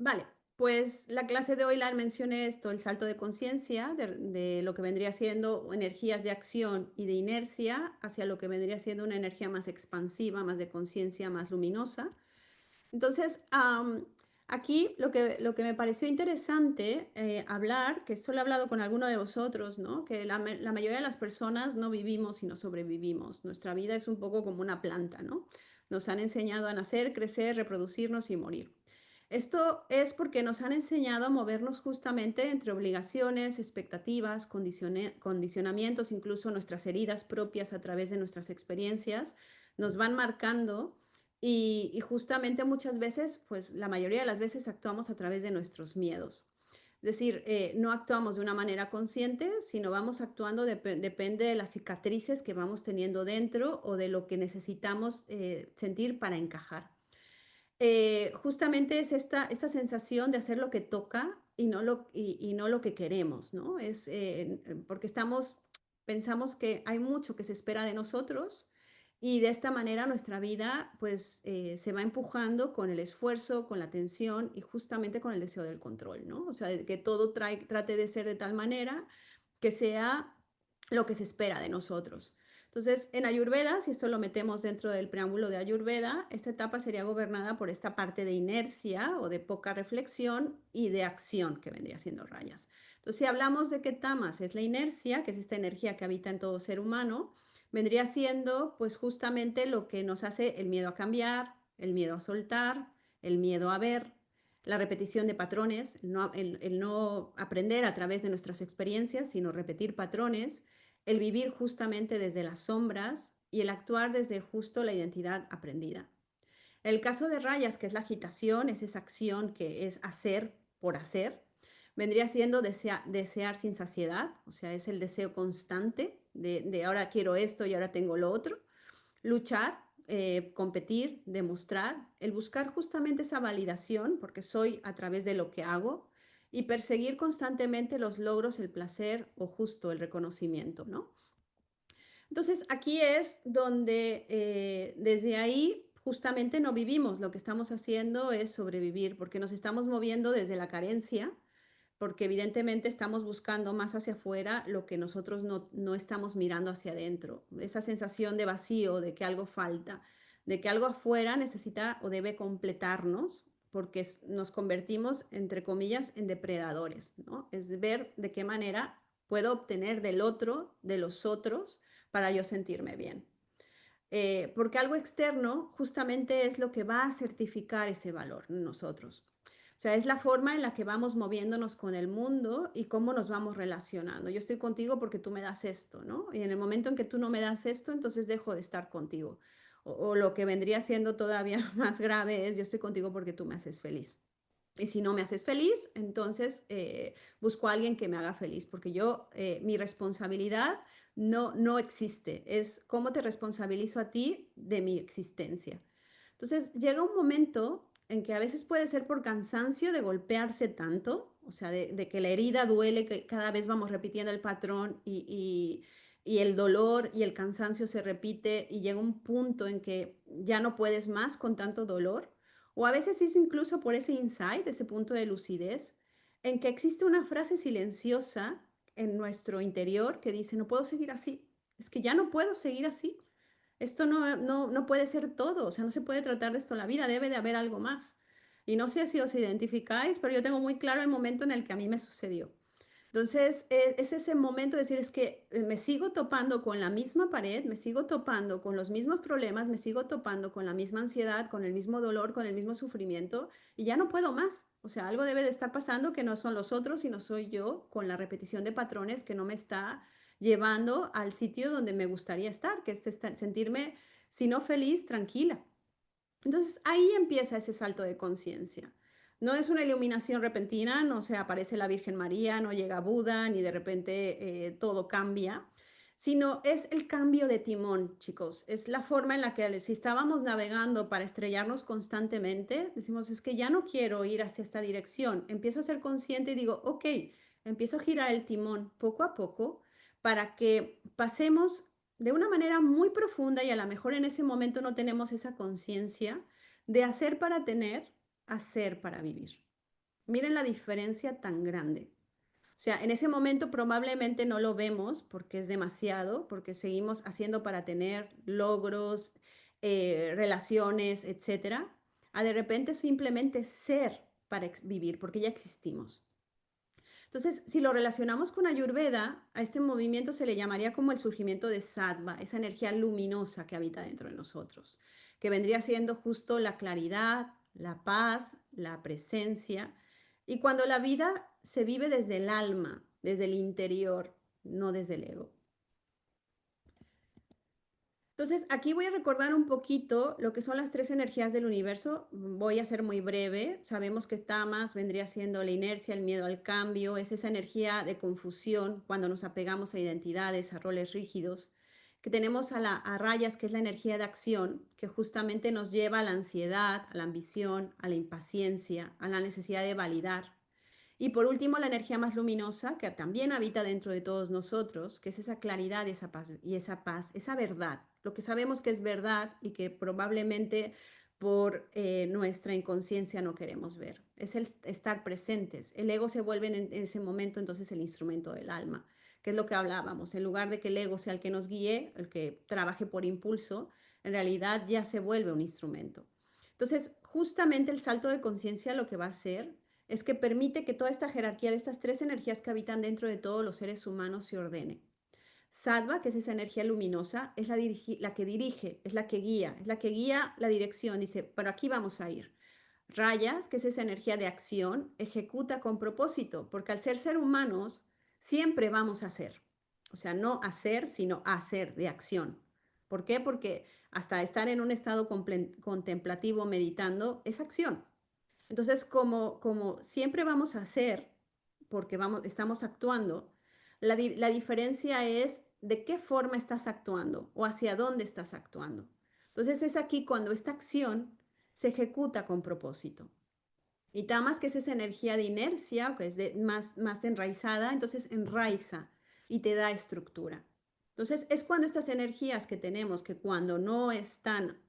Vale, pues la clase de hoy la mencioné esto, el salto de conciencia de lo que vendría siendo energías de acción y de inercia hacia lo que vendría siendo una energía más expansiva, más de conciencia, más luminosa. Entonces, aquí lo que me pareció interesante hablar, que esto lo he hablado con alguno de vosotros, ¿no? Que la mayoría de las personas no vivimos, sino sobrevivimos. Nuestra vida es un poco como una planta, ¿no? Nos han enseñado a nacer, crecer, reproducirnos y morir. Esto es porque nos han enseñado a movernos justamente entre obligaciones, expectativas, condicionamientos, incluso nuestras heridas propias a través de nuestras experiencias, nos van marcando y justamente muchas veces, pues la mayoría de las veces actuamos a través de nuestros miedos. Es decir, no actuamos de una manera consciente, sino vamos actuando, depende de las cicatrices que vamos teniendo dentro o de lo que necesitamos sentir para encajar. Justamente es esta sensación de hacer lo que toca y no lo que queremos, ¿no? Es porque pensamos que hay mucho que se espera de nosotros y de esta manera nuestra vida pues se va empujando con el esfuerzo, con la tensión y justamente con el deseo del control, ¿no? O sea, de que todo trate de ser de tal manera que sea lo que se espera de nosotros. Entonces, en Ayurveda, si esto lo metemos dentro del preámbulo de Ayurveda, esta etapa sería gobernada por esta parte de inercia o de poca reflexión y de acción que vendría siendo rayas. Entonces, si hablamos de que tamas es la inercia, que es esta energía que habita en todo ser humano, vendría siendo pues justamente lo que nos hace el miedo a cambiar, el miedo a soltar, el miedo a ver, la repetición de patrones, el no aprender a través de nuestras experiencias, sino repetir patrones, el vivir justamente desde las sombras y el actuar desde justo la identidad aprendida. El caso de rayas, que es la agitación, es esa acción que es hacer por hacer, vendría siendo desear sin saciedad, o sea, es el deseo constante de ahora quiero esto y ahora tengo lo otro. Luchar, competir, demostrar, el buscar justamente esa validación, porque soy a través de lo que hago, y perseguir constantemente los logros, el placer o justo el reconocimiento, ¿no? Entonces, aquí es donde desde ahí justamente no vivimos, lo que estamos haciendo es sobrevivir, porque nos estamos moviendo desde la carencia, porque evidentemente estamos buscando más hacia afuera lo que nosotros no estamos mirando hacia adentro. Esa sensación de vacío, de que algo falta, de que algo afuera necesita o debe completarnos, porque nos convertimos, entre comillas, en depredadores, ¿no? Es ver de qué manera puedo obtener del otro, de los otros, para yo sentirme bien. Porque algo externo justamente es lo que va a certificar ese valor en nosotros. O sea, es la forma en la que vamos moviéndonos con el mundo y cómo nos vamos relacionando. Yo estoy contigo porque tú me das esto, ¿no? Y en el momento en que tú no me das esto, entonces dejo de estar contigo. O lo que vendría siendo todavía más grave es yo estoy contigo porque tú me haces feliz. Y si no me haces feliz, entonces busco a alguien que me haga feliz, porque mi responsabilidad no existe, es cómo te responsabilizo a ti de mi existencia. Entonces llega un momento en que a veces puede ser por cansancio de golpearse tanto, o sea, de que la herida duele, que cada vez vamos repitiendo el patrón y el dolor y el cansancio se repite y llega un punto en que ya no puedes más con tanto dolor. O a veces es incluso por ese insight, ese punto de lucidez, en que existe una frase silenciosa en nuestro interior que dice, no puedo seguir así, es que ya no puedo seguir así. Esto no puede ser todo, o sea, no se puede tratar de esto la vida, debe de haber algo más. Y no sé si os identificáis, pero yo tengo muy claro el momento en el que a mí me sucedió. Entonces, es ese momento de decir, es que me sigo topando con la misma pared, me sigo topando con los mismos problemas, me sigo topando con la misma ansiedad, con el mismo dolor, con el mismo sufrimiento, y ya no puedo más. O sea, algo debe de estar pasando que no son los otros, sino soy yo con la repetición de patrones que no me está llevando al sitio donde me gustaría estar, que es sentirme, si no feliz, tranquila. Entonces ahí empieza ese salto de conciencia. No es una iluminación repentina, no se aparece la Virgen María, no llega Buda, ni de repente todo cambia, sino es el cambio de timón, chicos. Es la forma en la que si estábamos navegando para estrellarnos constantemente, decimos, es que ya no quiero ir hacia esta dirección. Empiezo a ser consciente y digo, ok, empiezo a girar el timón poco a poco para que pasemos de una manera muy profunda y a lo mejor en ese momento no tenemos esa conciencia de hacer para tener, hacer para vivir. Miren la diferencia tan grande. O sea, en ese momento probablemente no lo vemos porque es demasiado, porque seguimos haciendo para tener logros, relaciones, etcétera, a de repente simplemente ser para vivir, porque ya existimos. Entonces, si lo relacionamos con Ayurveda, a este movimiento se le llamaría como el surgimiento de Sattva, esa energía luminosa que habita dentro de nosotros, que vendría siendo justo la claridad, la paz, la presencia. Y cuando la vida se vive desde el alma, desde el interior, no desde el ego. Entonces, aquí voy a recordar un poquito lo que son las tres energías del universo. Voy a ser muy breve. Sabemos que Tamas vendría siendo la inercia, el miedo al cambio, es esa energía de confusión cuando nos apegamos a identidades, a roles rígidos. Que tenemos a Rayas, que es la energía de acción, que justamente nos lleva a la ansiedad, a la ambición, a la impaciencia, a la necesidad de validar. Y por último, la energía más luminosa, que también habita dentro de todos nosotros, que es esa claridad y esa paz, esa verdad, lo que sabemos que es verdad y que probablemente por nuestra inconsciencia no queremos ver. Es el estar presentes. El ego se vuelve en ese momento entonces el instrumento del alma, que es lo que hablábamos. En lugar de que el ego sea el que nos guíe, el que trabaje por impulso, en realidad ya se vuelve un instrumento. Entonces, justamente el salto de conciencia lo que va a hacer es que permite que toda esta jerarquía de estas tres energías que habitan dentro de todos los seres humanos se ordene. Sattva, que es esa energía luminosa, es la que dirige, es la que guía la dirección, dice, pero aquí vamos a ir. Rayas, que es esa energía de acción, ejecuta con propósito, porque al ser humanos, siempre vamos a hacer. O sea, no hacer, sino hacer de acción. ¿Por qué? Porque hasta estar en un estado contemplativo, meditando, es acción. Entonces, como siempre vamos a hacer, porque estamos actuando, la diferencia es de qué forma estás actuando o hacia dónde estás actuando. Entonces, es aquí cuando esta acción se ejecuta con propósito. Y tamas, que es esa energía de inercia, que es más enraizada, entonces enraiza y te da estructura. Entonces, es cuando estas energías que tenemos, que cuando no están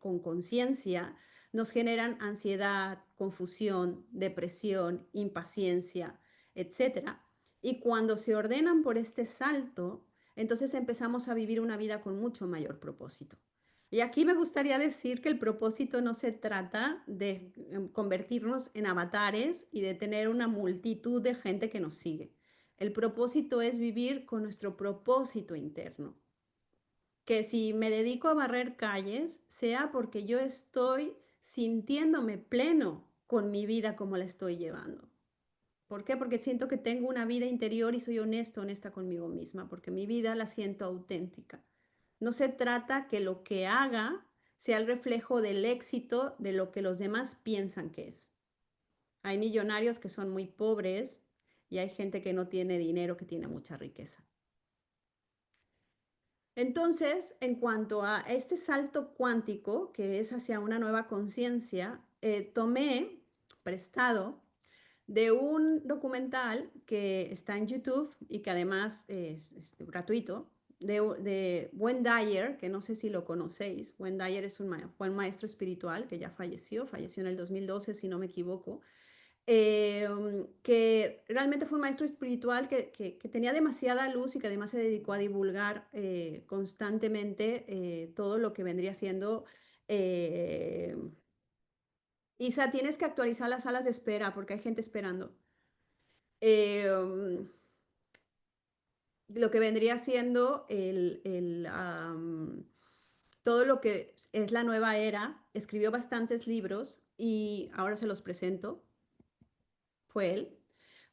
con conciencia, nos generan ansiedad, confusión, depresión, impaciencia, etcétera. Y cuando se ordenan por este salto, entonces empezamos a vivir una vida con mucho mayor propósito. Y aquí me gustaría decir que el propósito no se trata de convertirnos en avatares y de tener una multitud de gente que nos sigue. El propósito es vivir con nuestro propósito interno. Que si me dedico a barrer calles, sea porque yo estoy sintiéndome pleno con mi vida como la estoy llevando. ¿Por qué? Porque siento que tengo una vida interior y soy honesta conmigo misma, porque mi vida la siento auténtica. No se trata que lo que haga sea el reflejo del éxito de lo que los demás piensan que es. Hay millonarios que son muy pobres y hay gente que no tiene dinero, que tiene mucha riqueza. Entonces, en cuanto a este salto cuántico, que es hacia una nueva conciencia, tomé prestado de un documental que está en YouTube y que además es gratuito, de Wayne Dyer, que no sé si lo conocéis. Wayne Dyer es fue un maestro espiritual que ya falleció en el 2012, si no me equivoco, que realmente fue un maestro espiritual que tenía demasiada luz y que además se dedicó a divulgar constantemente todo lo que vendría siendo... eh, Isa, tienes que actualizar las salas de espera porque hay gente esperando. Em, lo que vendría siendo todo lo que es la nueva era. Escribió bastantes libros y ahora se los presento. Fue él.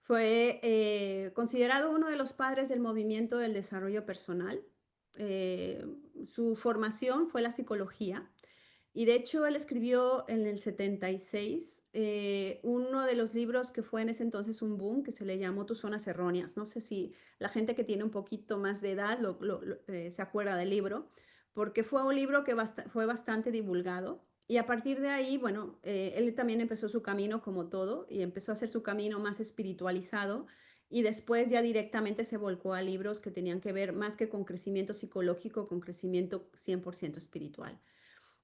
Fue considerado uno de los padres del movimiento del desarrollo personal. Eh, Su formación fue la psicología. Y de hecho, él escribió en el 76 uno de los libros que fue en ese entonces un boom, que se le llamó Tus zonas erróneas. No sé si la gente que tiene un poquito más de edad se acuerda del libro, porque fue un libro que fue bastante divulgado. Y a partir de ahí, bueno, él también empezó su camino como todo y empezó a hacer su camino más espiritualizado y después ya directamente se volcó a libros que tenían que ver más que con crecimiento psicológico, con crecimiento 100% espiritual.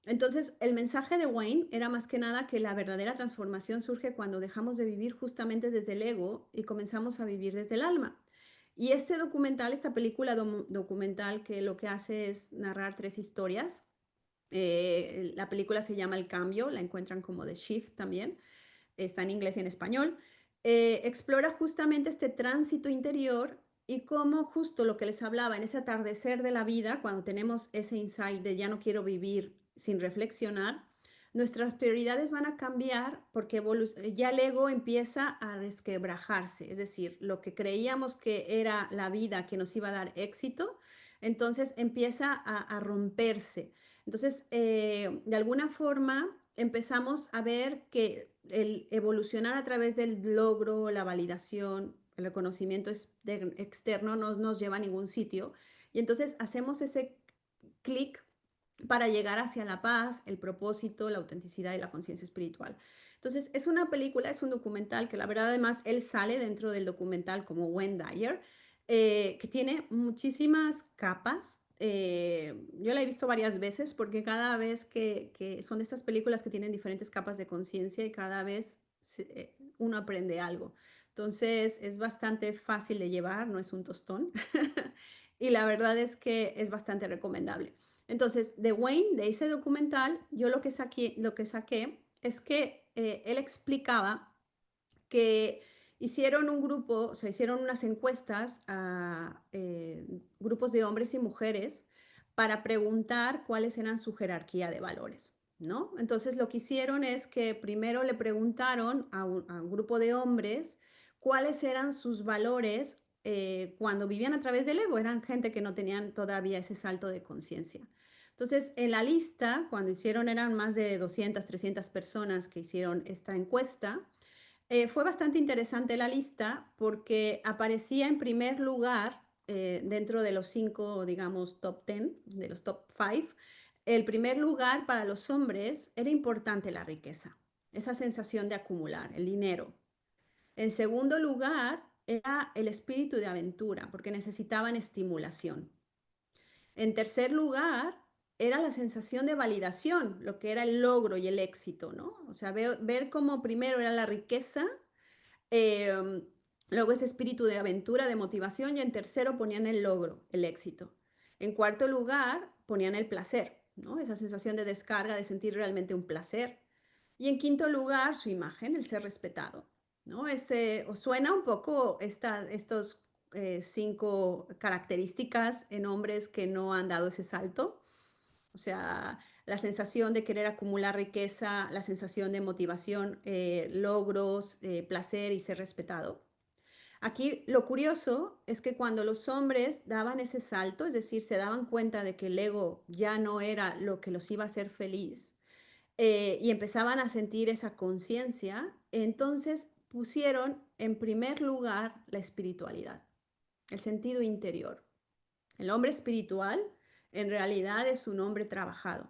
Entonces, el mensaje de Wayne era más que nada que la verdadera transformación surge cuando dejamos de vivir justamente desde el ego y comenzamos a vivir desde el alma. Y este documental, esta película documental que lo que hace es narrar tres historias. La película se llama El Cambio, la encuentran como The Shift también, está en inglés y en español. Explora justamente este tránsito interior y cómo justo lo que les hablaba en ese atardecer de la vida, cuando tenemos ese insight de ya no quiero vivir sin reflexionar, nuestras prioridades van a cambiar porque ya el ego empieza a resquebrajarse, es decir, lo que creíamos que era la vida que nos iba a dar éxito, entonces empieza a romperse. Entonces, de alguna forma, empezamos a ver que el evolucionar a través del logro, la validación, el reconocimiento externo no nos lleva a ningún sitio. Y entonces hacemos ese clic para llegar hacia la paz, el propósito, la autenticidad y la conciencia espiritual. Entonces, es una película, es un documental que la verdad además él sale dentro del documental como Wayne Dyer, que tiene muchísimas capas. Yo la he visto varias veces porque cada vez que son de estas películas que tienen diferentes capas de conciencia y cada vez uno aprende algo. Entonces es bastante fácil de llevar, no es un tostón. Y la verdad es que es bastante recomendable. Entonces, de Wayne, de ese documental, yo lo que saqué es que él explicaba que hicieron un grupo, o sea, hicieron unas encuestas a grupos de hombres y mujeres para preguntar cuáles eran su jerarquía de valores, ¿no? Entonces, lo que hicieron es que primero le preguntaron a un grupo de hombres cuáles eran sus valores cuando vivían a través del ego. Eran gente que no tenían todavía ese salto de conciencia. Entonces, en la lista, cuando hicieron, eran más de 200, 300 personas que hicieron esta encuesta. Fue bastante interesante la lista porque aparecía en primer lugar dentro de los cinco, digamos, top 10, de los top 5. El primer lugar para los hombres era importante la riqueza, esa sensación de acumular, el dinero. En segundo lugar era el espíritu de aventura porque necesitaban estimulación. En tercer lugar era la sensación de validación, lo que era el logro y el éxito, ¿no? O sea, ver cómo primero era la riqueza. Em, Luego ese espíritu de aventura, de motivación, y en tercero ponían el logro, el éxito. En cuarto lugar ponían el placer, ¿no? Esa sensación de descarga, de sentir realmente un placer. Y en quinto lugar, su imagen, el ser respetado, ¿no? ¿Os suena un poco estos cinco características en hombres que no han dado ese salto? O sea, la sensación de querer acumular riqueza, la sensación de motivación, logros, placer y ser respetado. Aquí lo curioso es que cuando los hombres daban ese salto, es decir, se daban cuenta de que el ego ya no era lo que los iba a hacer feliz y empezaban a sentir esa conciencia, entonces pusieron en primer lugar la espiritualidad, el sentido interior. El hombre espiritual en realidad es un hombre trabajado.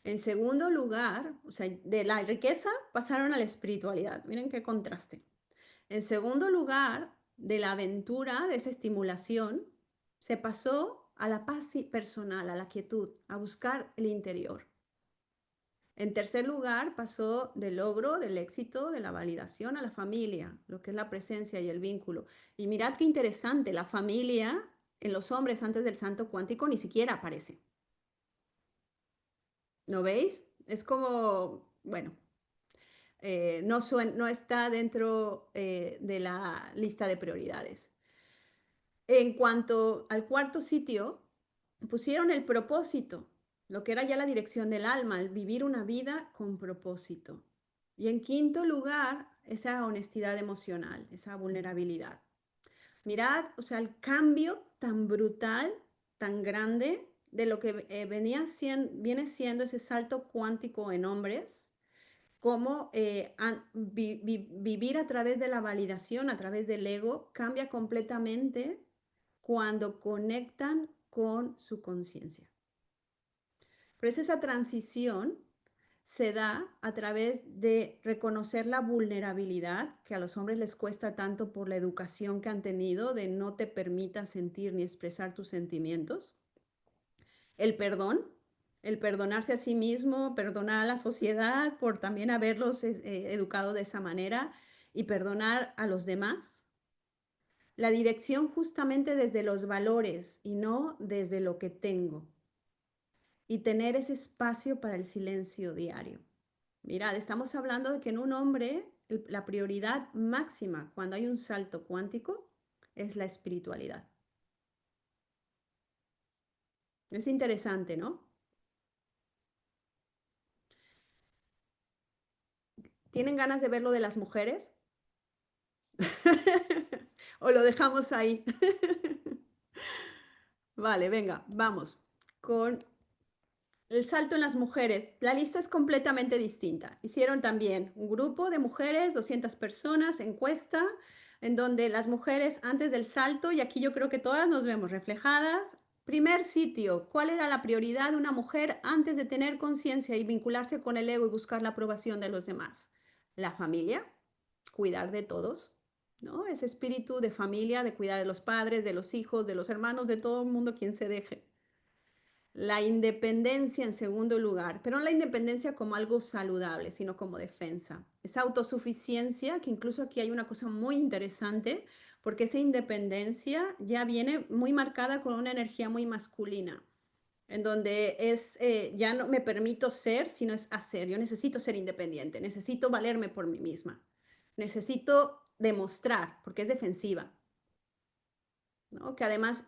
En segundo lugar, o sea, de la riqueza pasaron a la espiritualidad. Miren qué contraste. En segundo lugar, de la aventura, de esa estimulación, se pasó a la paz personal, a la quietud, a buscar el interior. En tercer lugar, pasó del logro, del éxito, de la validación a la familia, lo que es la presencia y el vínculo. Y mirad qué interesante, la familia en los hombres antes del santo cuántico ni siquiera aparece. ¿No veis? Es como, bueno, no está dentro de la lista de prioridades. En cuanto al cuarto sitio, pusieron el propósito, lo que era ya la dirección del alma, el vivir una vida con propósito. Y en quinto lugar, esa honestidad emocional, esa vulnerabilidad. Mirad, o sea, el cambio tan brutal, tan grande de lo que viene siendo ese salto cuántico en hombres, como vivir a través de la validación, a través del ego, cambia completamente cuando conectan con su conciencia. Por eso esa transición se da a través de reconocer la vulnerabilidad que a los hombres les cuesta tanto por la educación que han tenido de no te permita sentir ni expresar tus sentimientos, el perdón, el perdonarse a sí mismo, perdonar a la sociedad por también haberlos educado de esa manera y perdonar a los demás. La dirección justamente desde los valores y no desde lo que tengo. Y tener ese espacio para el silencio diario. Mirad, estamos hablando de que en un hombre la prioridad máxima cuando hay un salto cuántico es la espiritualidad. Es interesante, ¿no? ¿Tienen ganas de ver lo de las mujeres? ¿O lo dejamos ahí? Vale, venga, vamos. Con el salto en las mujeres, la lista es completamente distinta. Hicieron también un grupo de mujeres, 200 personas, encuesta, en donde las mujeres antes del salto, y aquí yo creo que todas nos vemos reflejadas. Primer sitio, ¿cuál era la prioridad de una mujer antes de tener conciencia y vincularse con el ego y buscar la aprobación de los demás? La familia, cuidar de todos, ¿no? Ese espíritu de familia, de cuidar de los padres, de los hijos, de los hermanos, de todo el mundo quien se deje. La independencia en segundo lugar, pero no la independencia como algo saludable, sino como defensa. Esa autosuficiencia, que incluso aquí hay una cosa muy interesante, porque esa independencia ya viene muy marcada con una energía muy masculina, en donde ya no me permito ser, sino es hacer. Yo necesito ser independiente, necesito valerme por mí misma, necesito demostrar, porque es defensiva. ¿No? Que además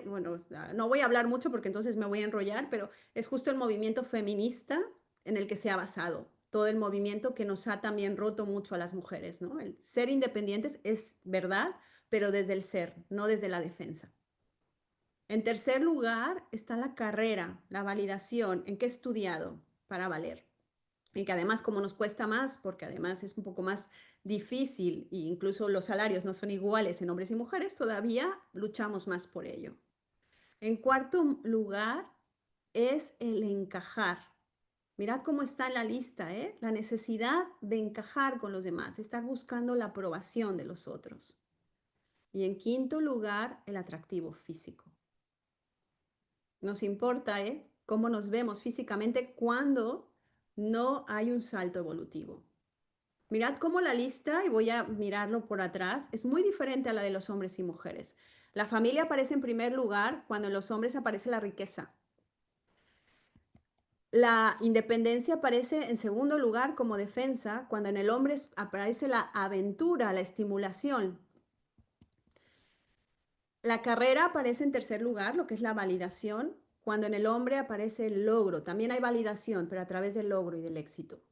bueno, no voy a hablar mucho porque entonces me voy a enrollar, pero es justo el movimiento feminista en el que se ha basado. Todo el movimiento que nos ha también roto mucho a las mujeres, ¿no? El ser independientes es verdad, pero desde el ser, no desde la defensa. En tercer lugar está la carrera, la validación, en qué he estudiado para valer. Y que además como nos cuesta más, porque además es un poco más difícil e incluso los salarios no son iguales en hombres y mujeres, todavía luchamos más por ello. En cuarto lugar es el encajar. Mirad cómo está en la lista, ¿eh? La necesidad de encajar con los demás, estar buscando la aprobación de los otros. Y en quinto lugar, el atractivo físico. Nos importa, ¿eh? Cómo nos vemos físicamente cuando no hay un salto evolutivo. Mirad cómo la lista, y voy a mirarlo por atrás, es muy diferente a la de los hombres y mujeres. La familia aparece en primer lugar cuando en los hombres aparece la riqueza. La independencia aparece en segundo lugar como defensa cuando en el hombre aparece la aventura, la estimulación. La carrera aparece en tercer lugar, lo que es la validación, cuando en el hombre aparece el logro. También hay validación, pero a través del logro y del éxito.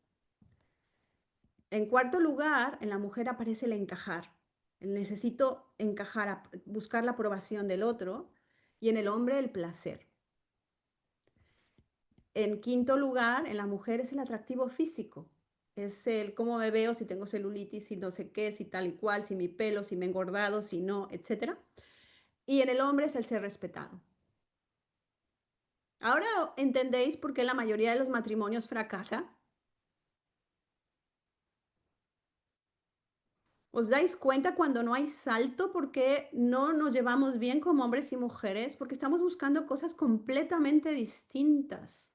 En cuarto lugar, en la mujer aparece el encajar. El necesito encajar, buscar la aprobación del otro. Y en el hombre el placer. En quinto lugar, en la mujer es el atractivo físico. Es el cómo me veo, si tengo celulitis, si no sé qué, si tal y cual, si mi pelo, si me he engordado, si no, etcétera. Y en el hombre es el ser respetado. Ahora entendéis por qué la mayoría de los matrimonios fracasa. ¿Os dais cuenta cuando no hay salto? Porque no nos llevamos bien como hombres y mujeres, porque estamos buscando cosas completamente distintas.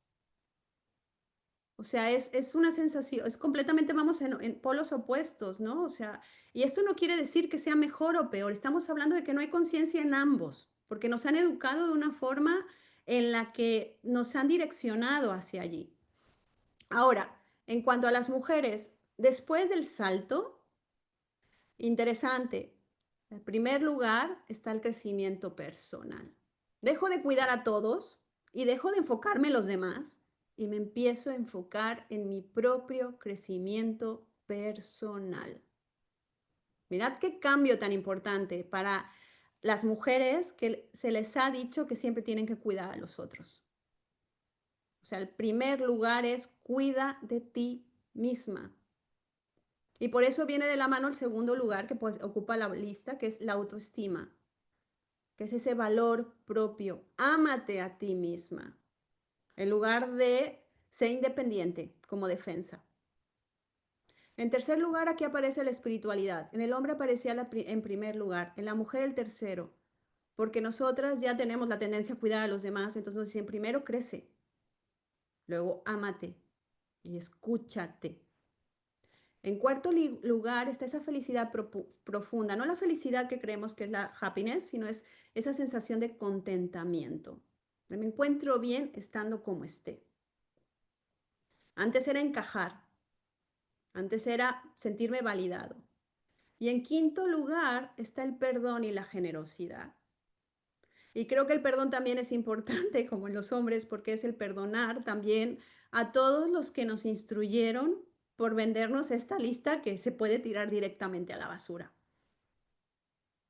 O sea, es una sensación, es completamente, vamos en polos opuestos, ¿no? O sea, y esto no quiere decir que sea mejor o peor, estamos hablando de que no hay conciencia en ambos, porque nos han educado de una forma en la que nos han direccionado hacia allí. Ahora, en cuanto a las mujeres, después del salto, interesante. En primer lugar está el crecimiento personal. Dejo de cuidar a todos y dejo de enfocarme en los demás y me empiezo a enfocar en mi propio crecimiento personal. Mirad qué cambio tan importante para las mujeres que se les ha dicho que siempre tienen que cuidar a los otros. O sea, el primer lugar es cuida de ti misma. Y por eso viene de la mano el segundo lugar que pues, ocupa la lista, que es la autoestima, que es ese valor propio. Ámate a ti misma, en lugar de ser independiente como defensa. En tercer lugar, aquí aparece la espiritualidad. En el hombre aparecía en primer lugar, en la mujer el tercero, porque nosotras ya tenemos la tendencia a cuidar a los demás, entonces nos dicen primero crece. Luego, ámate y escúchate. En cuarto lugar está esa felicidad profunda, no la felicidad que creemos que es la happiness, sino es esa sensación de contentamiento. Me encuentro bien estando como esté. Antes era encajar, antes era sentirme validado. Y en quinto lugar está el perdón y la generosidad. Y creo que el perdón también es importante, como en los hombres, porque es el perdonar también a todos los que nos instruyeron por vendernos esta lista que se puede tirar directamente a la basura.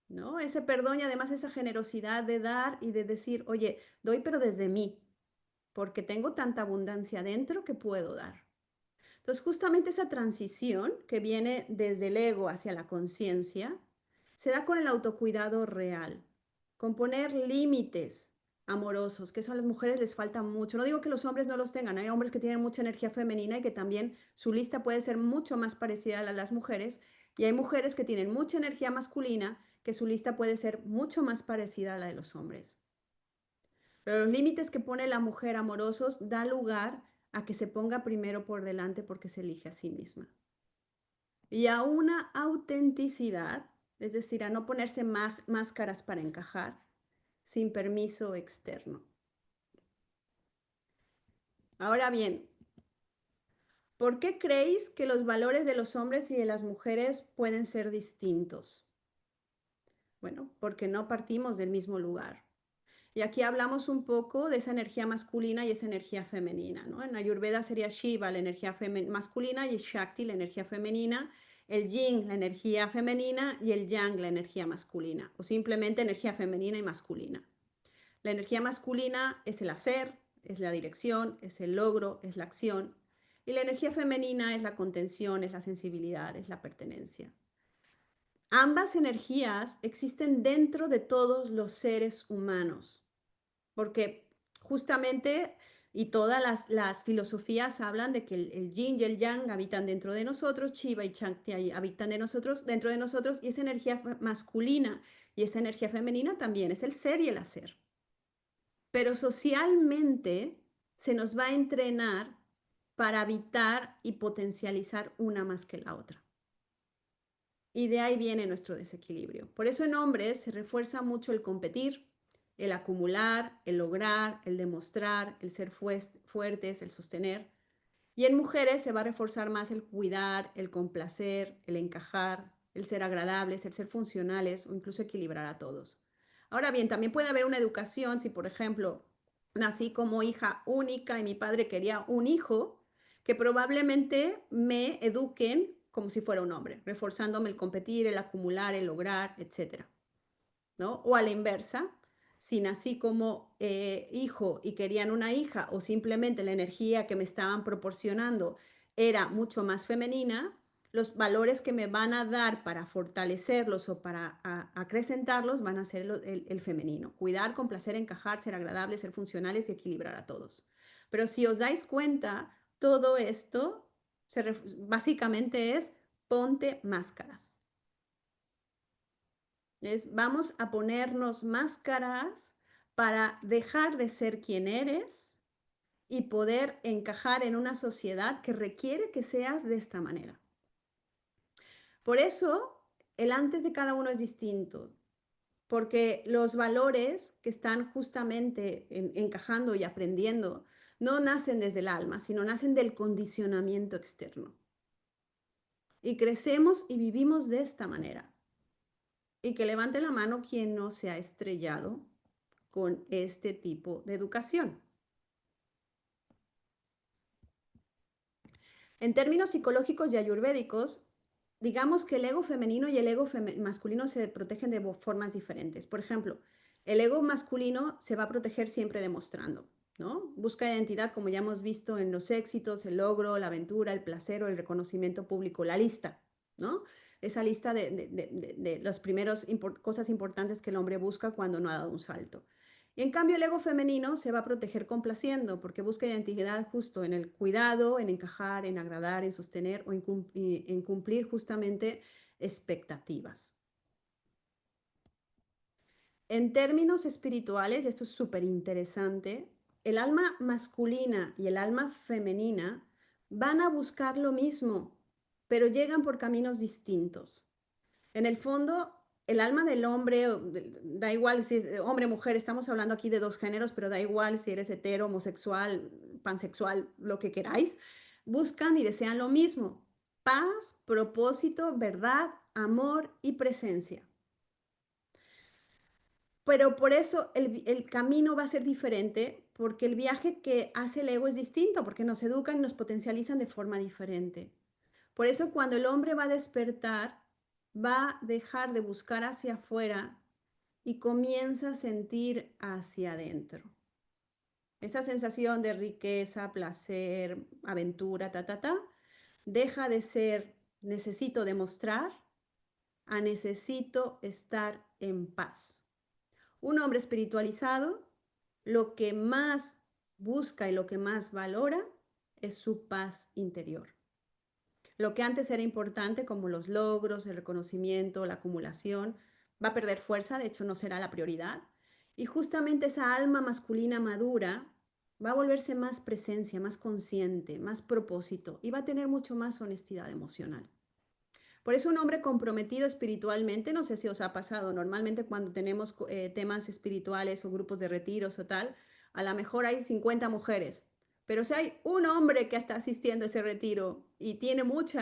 ¿No? Ese perdón y además esa generosidad de dar y de decir, oye, doy pero desde mí, porque tengo tanta abundancia dentro que puedo dar. Entonces, justamente esa transición que viene desde el ego hacia la conciencia, se da con el autocuidado real, con poner límites amorosos, que eso a las mujeres les falta mucho. No digo que los hombres no los tengan, hay hombres que tienen mucha energía femenina y que también su lista puede ser mucho más parecida a la de las mujeres, y hay mujeres que tienen mucha energía masculina, que su lista puede ser mucho más parecida a la de los hombres. Pero los límites que pone la mujer amorosos da lugar a que se ponga primero por delante porque se elige a sí misma. Y a una autenticidad, es decir, a no ponerse máscaras para encajar sin permiso externo. Ahora bien, ¿por qué creéis que los valores de los hombres y de las mujeres pueden ser distintos? Bueno, porque no partimos del mismo lugar. Y aquí hablamos un poco de esa energía masculina y esa energía femenina, ¿no? En Ayurveda sería Shiva, la energía masculina, y Shakti, la energía femenina, el Yin, la energía femenina, y el Yang, la energía masculina, o simplemente energía femenina y masculina. La energía masculina es el hacer, es la dirección, es el logro, es la acción, y la energía femenina es la contención, es la sensibilidad, es la pertenencia. Ambas energías existen dentro de todos los seres humanos porque justamente, y todas las filosofías hablan de que el yin y el yang habitan dentro de nosotros, Shiva y Shakti habitan dentro de nosotros, y esa energía masculina y esa energía femenina también es el ser y el hacer. Pero socialmente se nos va a entrenar para habitar y potencializar una más que la otra. Y de ahí viene nuestro desequilibrio. Por eso en hombres se refuerza mucho el competir, el acumular, el lograr, el demostrar, el ser fuertes, el sostener. Y en mujeres se va a reforzar más el cuidar, el complacer, el encajar, el ser agradables, el ser funcionales o incluso equilibrar a todos. Ahora bien, también puede haber una educación si, por ejemplo, nací como hija única y mi padre quería un hijo, que probablemente me eduquen como si fuera un hombre, reforzándome el competir, el acumular, el lograr, etcétera. ¿No? O a la inversa, si nací como hijo y querían una hija o simplemente la energía que me estaban proporcionando era mucho más femenina, los valores que me van a dar para fortalecerlos o para acrecentarlos van a ser el femenino. Cuidar, complacer, encajar, ser agradables, ser funcionales y equilibrar a todos. Pero si os dais cuenta, todo esto básicamente es ponte máscaras. Vamos a ponernos máscaras para dejar de ser quien eres y poder encajar en una sociedad que requiere que seas de esta manera. Por eso, el antes de cada uno es distinto, porque los valores que están justamente encajando y aprendiendo no nacen desde el alma, sino nacen del condicionamiento externo. Y crecemos y vivimos de esta manera. Y que levante la mano quien no se ha estrellado con este tipo de educación. En términos psicológicos y ayurvédicos, digamos que el ego femenino y el ego masculino se protegen de formas diferentes. Por ejemplo, el ego masculino se va a proteger siempre demostrando, ¿no? Busca identidad, como ya hemos visto en los éxitos, el logro, la aventura, el placer o el reconocimiento público, la lista, ¿no? Esa lista de las primeras cosas importantes que el hombre busca cuando no ha dado un salto. Y en cambio el ego femenino se va a proteger complaciendo porque busca identidad justo en el cuidado, en encajar, en agradar, en sostener o en cumplir justamente expectativas. En términos espirituales, esto es súper interesante, el alma masculina y el alma femenina van a buscar lo mismo, pero llegan por caminos distintos. En el fondo, el alma del hombre, da igual si es hombre o mujer, estamos hablando aquí de dos géneros, pero da igual si eres hetero, homosexual, pansexual, lo que queráis, buscan y desean lo mismo: paz, propósito, verdad, amor y presencia. Pero por eso el camino va a ser diferente, porque el viaje que hace el ego es distinto, porque nos educan y nos potencializan de forma diferente. Por eso cuando el hombre va a despertar, va a dejar de buscar hacia afuera y comienza a sentir hacia adentro. Esa sensación de riqueza, placer, aventura, deja de ser necesito demostrar a necesito estar en paz. Un hombre espiritualizado lo que más busca y lo que más valora es su paz interior. Lo que antes era importante, como los logros, el reconocimiento, la acumulación, va a perder fuerza, de hecho no será la prioridad. Y justamente esa alma masculina madura va a volverse más presencia, más consciente, más propósito y va a tener mucho más honestidad emocional. Por eso un hombre comprometido espiritualmente, no sé si os ha pasado, normalmente cuando tenemos temas espirituales o grupos de retiros o tal, a lo mejor hay 50 mujeres, pero si hay un hombre que está asistiendo a ese retiro y tiene mucho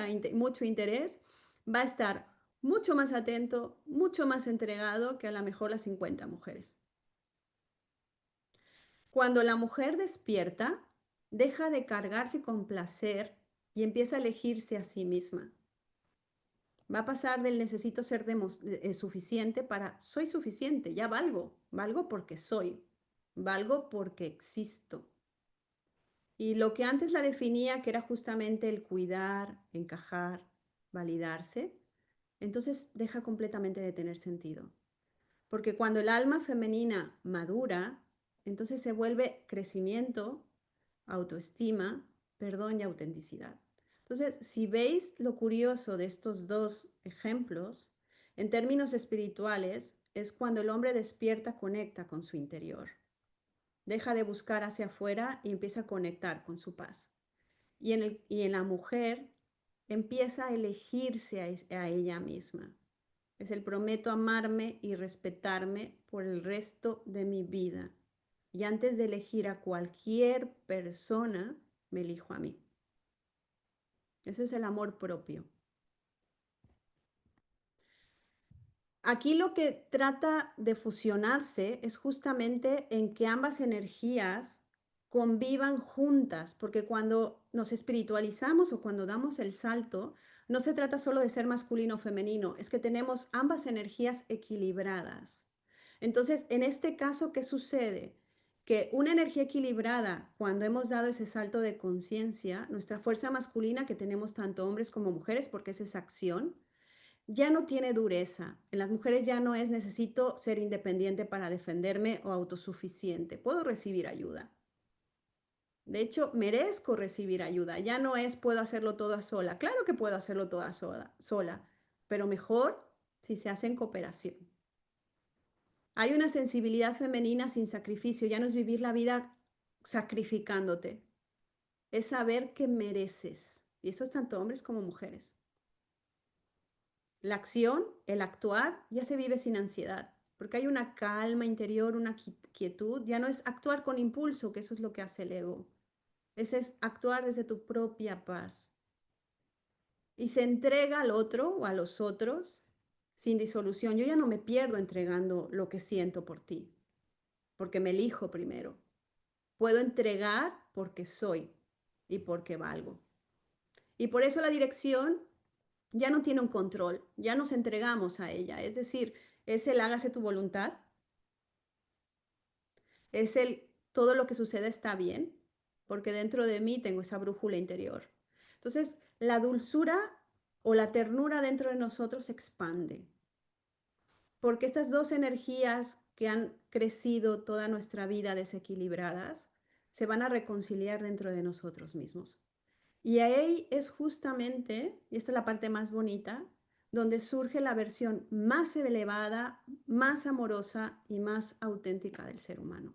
interés, va a estar mucho más atento, mucho más entregado que a lo mejor las 50 mujeres. Cuando la mujer despierta, deja de cargarse con placer y empieza a elegirse a sí misma. Va a pasar del necesito ser suficiente para soy suficiente, ya valgo, valgo porque soy, valgo porque existo. Y lo que antes la definía, que era justamente el cuidar, encajar, validarse, entonces deja completamente de tener sentido. Porque cuando el alma femenina madura, entonces se vuelve crecimiento, autoestima, perdón y autenticidad. Entonces, si veis lo curioso de estos dos ejemplos, en términos espirituales, es cuando el hombre despierta, conecta con su interior. Deja de buscar hacia afuera y empieza a conectar con su paz. Y en la mujer empieza a elegirse a ella misma. Es el prometo amarme y respetarme por el resto de mi vida. Y antes de elegir a cualquier persona, me elijo a mí. Ese es el amor propio. Aquí lo que trata de fusionarse es justamente en que ambas energías convivan juntas, porque cuando nos espiritualizamos o cuando damos el salto, no se trata solo de ser masculino o femenino, es que tenemos ambas energías equilibradas. Entonces, en este caso, ¿qué sucede? Que una energía equilibrada, cuando hemos dado ese salto de conciencia, nuestra fuerza masculina que tenemos tanto hombres como mujeres, porque es esa acción, ya no tiene dureza. En las mujeres ya no es necesito ser independiente para defenderme o autosuficiente. Puedo recibir ayuda. De hecho, merezco recibir ayuda. Ya no es puedo hacerlo toda sola. Claro que puedo hacerlo toda sola, pero mejor si se hace en cooperación. Hay una sensibilidad femenina sin sacrificio. Ya no es vivir la vida sacrificándote. Es saber que mereces. Y eso es tanto hombres como mujeres. La acción, el actuar, ya se vive sin ansiedad, porque hay una calma interior, una quietud, ya no es actuar con impulso, que eso es lo que hace el ego, ese es actuar desde tu propia paz. Y se entrega al otro o a los otros sin disolución. Yo ya no me pierdo entregando lo que siento por ti, porque me elijo primero. Puedo entregar porque soy y porque valgo. Y por eso la dirección ya no tiene un control, ya nos entregamos a ella. Es decir, es el hágase tu voluntad, es el todo lo que sucede está bien, porque dentro de mí tengo esa brújula interior. Entonces, la dulzura o la ternura dentro de nosotros se expande, porque estas dos energías que han crecido toda nuestra vida desequilibradas se van a reconciliar dentro de nosotros mismos. Y ahí es justamente, y esta es la parte más bonita, donde surge la versión más elevada, más amorosa y más auténtica del ser humano.